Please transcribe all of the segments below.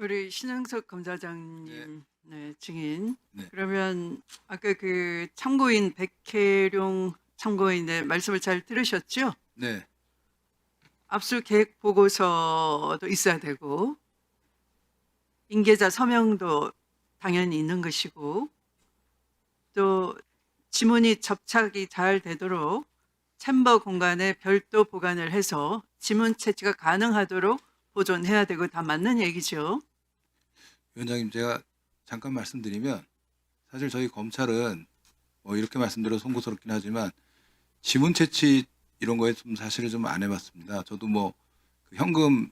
우리 신영석 검사장님 증인. 네. 그러면 아까 그 참고인 백혜룡 참고인의 말씀을 잘 들으셨죠? 네. 압수 계획 보고서도 있어야 되고 인계자 서명도 당연히 있는 것이고 또 지문이 접착이 잘 되도록 챔버 공간에 별도 보관을 해서 지문 채취가 가능하도록 보존해야 되고 다 맞는 얘기죠. 위원장님, 제가 잠깐 말씀드리면 사실 저희 검찰은 뭐 이렇게 말씀드려 송구스럽긴 하지만 지문 채취 이런 거에 좀 사실을 좀 안 해봤습니다. 저도 뭐그 현금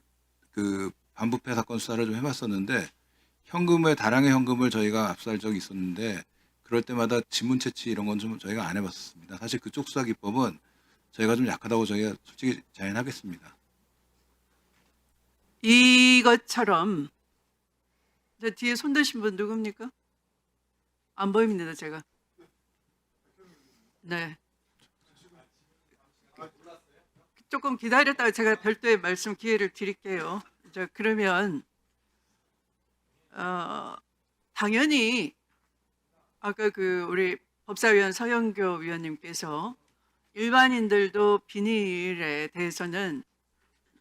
그 반부패 사건 수사를 좀 해봤었는데 현금의 다량의 현금을 저희가 압수할 적이 있었는데 그럴 때마다 지문 채취 이런 건 좀 저희가 안 해봤었습니다. 사실 그쪽 수사 기법은 저희가 좀 약하다고 저희가 솔직히 자인하겠습니다. 이것처럼 저 뒤에 손 드신 분 누굽니까? 안 보입니다, 제가. 네. 조금 기다렸다가 제가 별도의 말씀 기회를 드릴게요. 그러면 당연히 아까 그 우리 법사위원 서영교 위원님께서 일반인들도 비닐에 대해서는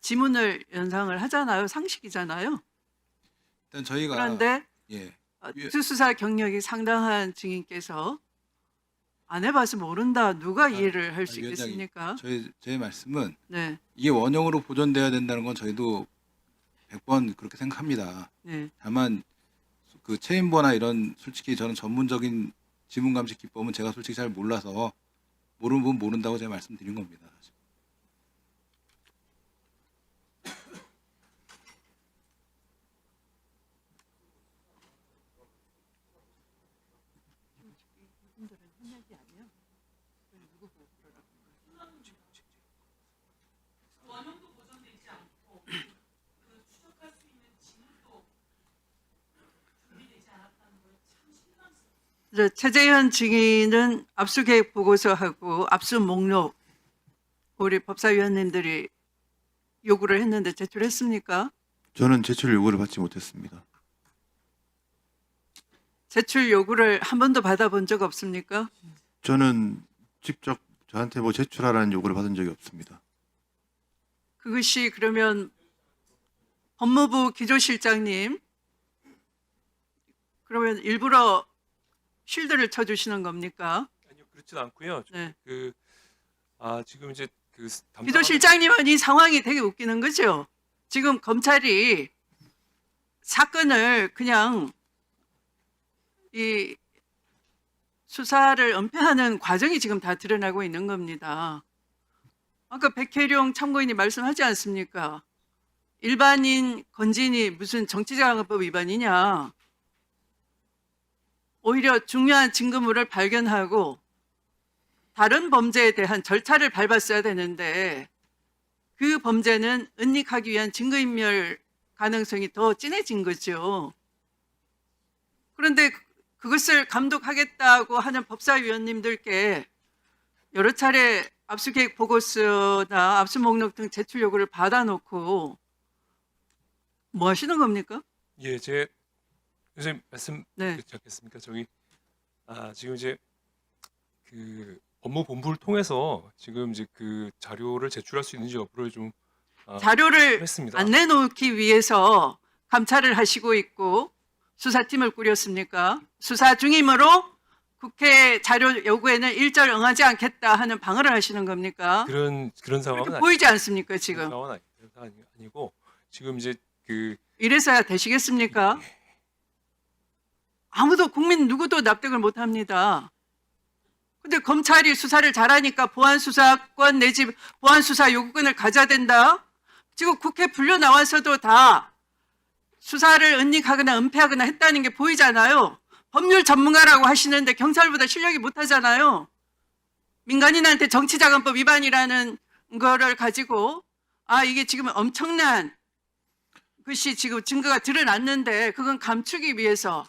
지문을 연상을 하잖아요. 상식이잖아요. 일단 저희가 그런데 예. 수사 경력이 상당한 증인께서 안 해봐서 모른다. 누가 이해를 할 수 위원장님, 있겠습니까? 제 말씀은 네, 이게 원형으로 보존돼야 된다는 건 저희도 100번 그렇게 생각합니다. 네. 다만 그 체인버나 이런 솔직히 저는 전문적인 지문 감식 기법은 제가 솔직히 잘 몰라서 모르는 분 모른다고 제가 말씀드린 겁니다. 사실. 최재현 증인은 압수계획 보고서하고 압수 목록 우리 법사위원님들이 요구를 했는데 제출했습니까? 저는 제출 요구를 받지 못했습니다. 제출 요구를 한 번도 받아본 적 없습니까? 저는 직접 저한테 뭐 제출하라는 요구를 받은 적이 없습니다. 그것이 그러면 법무부 기조실장님 그러면 일부러 쉴드를 쳐주시는 겁니까? 아니요, 그렇진 않고요. 네. 지금 이제 그 기조실장님은 이 상황이 되게 웃기는 거죠. 지금 검찰이 사건을 그냥 이 수사를 은폐하는 과정이 지금 다 드러나고 있는 겁니다. 아까 백혜룡 참고인이 말씀하지 않습니까? 일반인 건진이 무슨 정치자금법 위반이냐. 오히려 중요한 증거물을 발견하고 다른 범죄에 대한 절차를 밟았어야 되는데 그 범죄는 은닉하기 위한 증거인멸 가능성이 더 진해진 거죠. 그런데 그것을 감독하겠다고 하는 법사위원님들께 여러 차례 압수계획 보고서나 압수목록 등 제출 요구를 받아놓고 뭐 하시는 겁니까? 예, 제 선생님 말씀 네. 듣지 않겠습니까? 지금 이제 그 법무본부를 통해서 지금 이제 그 자료를 제출할 수 있는지 여부를 좀 자료를 했습니다. 안 내놓기 위해서 감찰을 하시고 있고 수사팀을 꾸렸습니까? 수사 중이므로 국회 자료 요구에는 일절 응하지 않겠다 하는 방어를 하시는 겁니까? 그런 상황은 그렇게 보이지 않습니까 지금? 그런 상황은 아니고 지금 이제 그 이래서야 되시겠습니까? 아무도 국민 누구도 납득을 못합니다. 근데 검찰이 수사를 잘하니까 보안수사권 내지 보안수사 요구권을 가져야 된다? 지금 국회 불려 나와서도 다 수사를 은닉하거나 은폐하거나 했다는 게 보이잖아요. 법률 전문가라고 하시는데 경찰보다 실력이 못하잖아요. 민간인한테 정치자금법 위반이라는 거를 가지고 이게 지금 엄청난 것이 지금 증거가 드러났는데 그건 감추기 위해서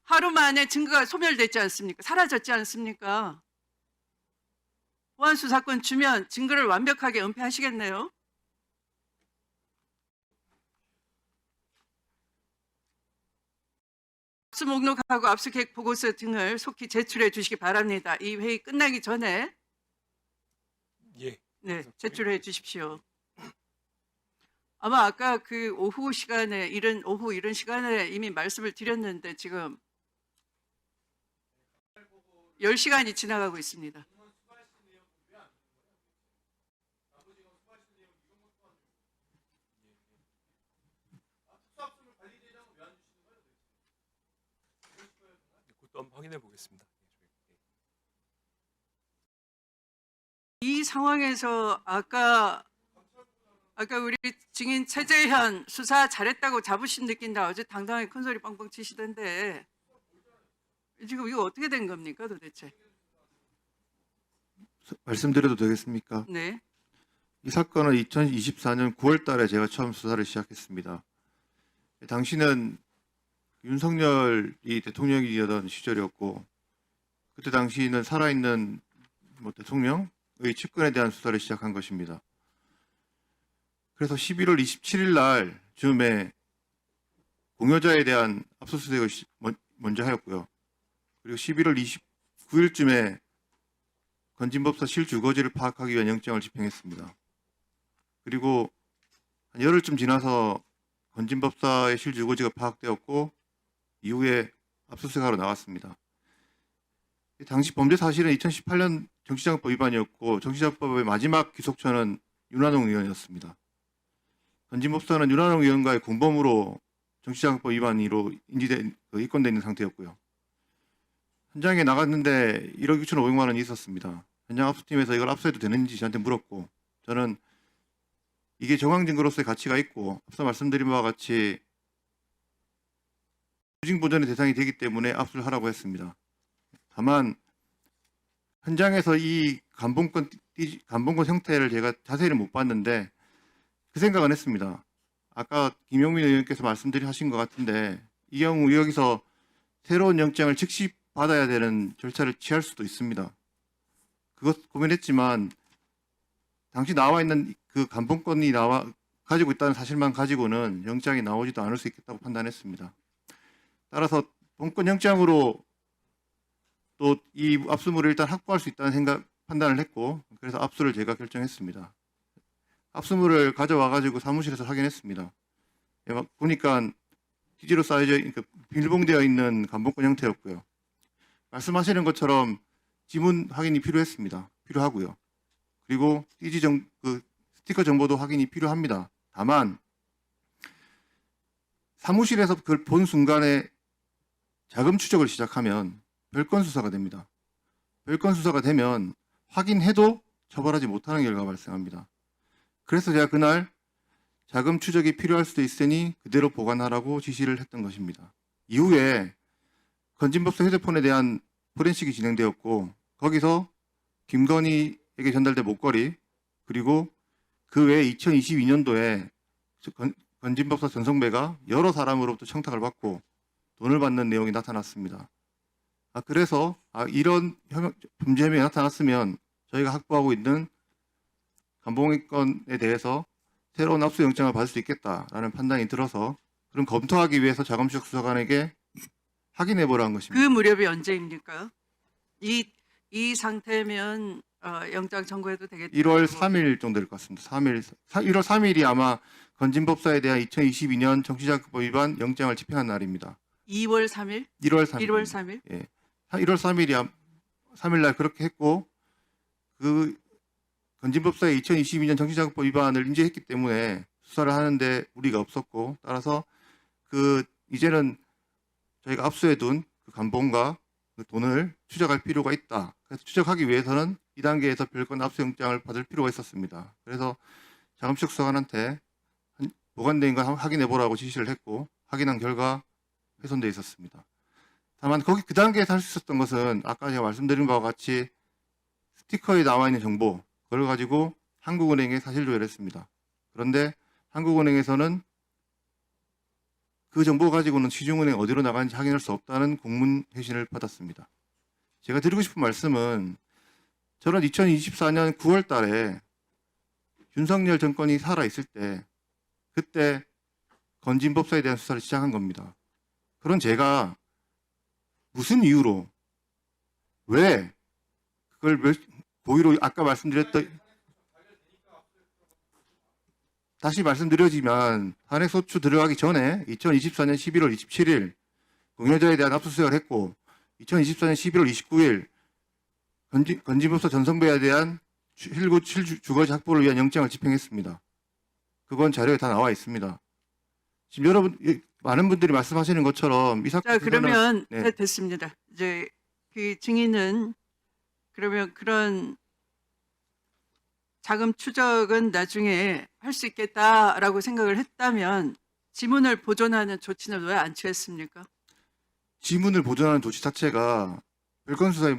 하루 만에 증거가 소멸됐지 않습니까? 사라졌지 않습니까? 보안수사권 주면 증거를 완벽하게 은폐하시겠네요. 압수 목록하고 압수 계획 보고서 등을 속히 제출해 주시기 바랍니다. 이 회의 끝나기 전에 예. 네, 제출해 주십시오. 아마 아까 그 오후 이른 시간에 이미 말씀을 드렸는데 지금 10시간이 지나가고 있습니다. 그것도 한번 확인해 보겠습니다. 이 상황에서 아까 우리 증인 최재현 수사 잘했다고 자부심 느낀다 어제 당당하게 큰소리 뻥뻥 치시던데 지금 이거 어떻게 된 겁니까 도대체? 말씀드려도 되겠습니까? 네. 이 사건은 2024년 9월 달에 제가 처음 수사를 시작했습니다. 당시는 윤석열이 대통령이던 시절이었고 그때 당시는 살아있는 대통령의 측근에 대한 수사를 시작한 것입니다. 그래서 11월 27일 날 즈음에 공여자에 대한 압수수색을 먼저 하였고요. 그리고 11월 29일쯤에 건진법사 실주거지를 파악하기 위한 영장을 집행했습니다. 그리고 한 열흘쯤 지나서 건진법사의 실주거지가 파악되었고 이후에 압수수색하러 나왔습니다. 당시 범죄 사실은 2018년 정치자금법 위반이었고 정치자금법의 마지막 기속처는 윤한홍 의원이었습니다. 건진법사는 윤한홍 의원과의 공범으로 정치자금법 위반으로 입건되어 있는 상태였고요. 현장에 나갔는데 1억 6,500만 원이 있었습니다. 현장 압수팀에서 이걸 압수해도 되는지 저한테 물었고 저는 이게 정황 증거로서의 가치가 있고 앞서 말씀드린 바와 같이 수징 보전의 대상이 되기 때문에 압수를 하라고 했습니다. 다만 현장에서 이 감봉권 형태를 제가 자세히는 못 봤는데 그 생각은 했습니다. 아까 김용민 의원께서 하신 것 같은데 이 경우 여기서 새로운 영장을 즉시 받아야 되는 절차를 취할 수도 있습니다. 그것 고민했지만 당시 나와 있는 그 감봉권이 가지고 있다는 사실만 가지고는 영장이 나오지도 않을 수 있겠다고 판단했습니다. 따라서 본권 영장으로 또 이 압수물을 일단 확보할 수 있다는 판단을 했고 그래서 압수를 제가 결정했습니다. 압수물을 가져와 가지고 사무실에서 확인했습니다. 보니까 지지로 쌓여져 그러니까 비닐봉되어 있는 감봉권 형태였고요. 말씀하시는 것처럼 지문 확인이 필요하고요. 그리고 스티커 정보도 확인이 필요합니다. 다만 사무실에서 그걸 본 순간에 자금 추적을 시작하면 별건 수사가 됩니다. 별건 수사가 되면 확인해도 처벌하지 못하는 결과가 발생합니다. 그래서 제가 그날 자금 추적이 필요할 수도 있으니 그대로 보관하라고 지시를 했던 것입니다. 이후에 건진법사 휴대폰에 대한 포렌식이 진행되었고 거기서 김건희에게 전달된 목걸이 그리고 그 외에 2022년도에 건진법사 전성배가 여러 사람으로부터 청탁을 받고 돈을 받는 내용이 나타났습니다. 그래서 이런 범죄 혐의가 나타났으면 저희가 확보하고 있는 감봉권에 대해서 새로운 압수영장을 받을 수 있겠다라는 판단이 들어서 그럼 검토하기 위해서 자금추적 수사관에게 확인해보라는 것입니다. 그 무렵이 언제입니까? 이 상태면 영장 청구해도 되겠다. 1월 3일 정도 될 것 같습니다. 1월 3일이 아마 건진법사에 대한 2022년 정치자금법 위반 영장을 집행한 날입니다. 2월 3일? 1월 3일. 1월 3일? 예. 1월 3일 날 그렇게 했고 그 건진법사의 2022년 정치자금법 위반을 인지했기 때문에 수사를 하는데 무리가 없었고 따라서 이제는 저희가 압수해둔 그 감봉과 그 돈을 추적할 필요가 있다. 그래서 추적하기 위해서는 2단계에서 별건 압수영장을 받을 필요가 있었습니다. 그래서 자금추적 수사관한테 보관된 거 확인해보라고 지시를 했고 확인한 결과 훼손돼 있었습니다. 다만 그 단계에서 할 수 있었던 것은 아까 제가 말씀드린 바와 같이 스티커에 나와 있는 정보 그걸 가지고 한국은행에 사실 조회를 했습니다. 그런데 한국은행에서는 그 정보 가지고는 시중은행 어디로 나가는지 확인할 수 없다는 공문 회신을 받았습니다. 제가 드리고 싶은 말씀은 저는 2024년 9월 달에 윤석열 정권이 살아있을 때 그때 건진법사에 대한 수사를 시작한 겁니다. 그런 제가 무슨 이유로 왜 그걸 고의로 아까 말씀드렸던 다시 말씀드려지면 탄핵소추 들어가기 전에 2024년 11월 27일 공여자에 대한 압수수색을 했고 2024년 11월 29일 건진법사 전성배에 대한 주거지 확보를 위한 영장을 집행했습니다. 그건 자료에 다 나와 있습니다. 지금 여러분 많은 분들이 말씀하시는 것처럼 이 사건 자, 그러면 네. 됐습니다. 이제 그 증인은 그러면 그런 자금 추적은 나중에 할 수 있겠다라고 생각을 했다면 지문을 보존하는 조치는 왜 안 취했습니까? 지문을 보존하는 조치 자체가 별건 수사에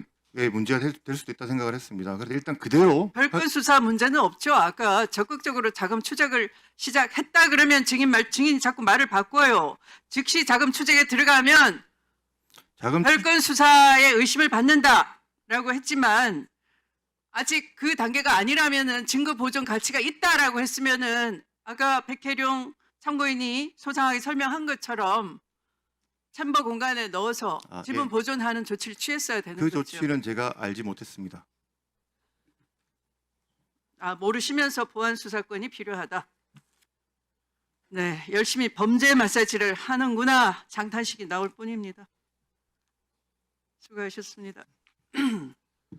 문제가 될 수도 있다 생각을 했습니다. 그래서 일단 그대로 별건 수사 문제는 없죠. 아까 적극적으로 자금 추적을 시작했다 그러면 증인이 자꾸 말을 바꿔요. 즉시 자금 추적에 들어가면 자금 별건 수사에 의심을 받는다라고 했지만 아직 그 단계가 아니라면은 증거 보존 가치가 있다라고 했으면은 아까 백혜룡 참고인이 소상하게 설명한 것처럼 챔버 공간에 넣어서 아, 지문 예. 보존하는 조치를 취했어야 되는 그 거죠. 조치는 제가 알지 못했습니다. 아, 모르시면서 보안 수사권이 필요하다. 네, 열심히 범죄 마사지를 하는구나 장탄식이 나올 뿐입니다. 수고하셨습니다.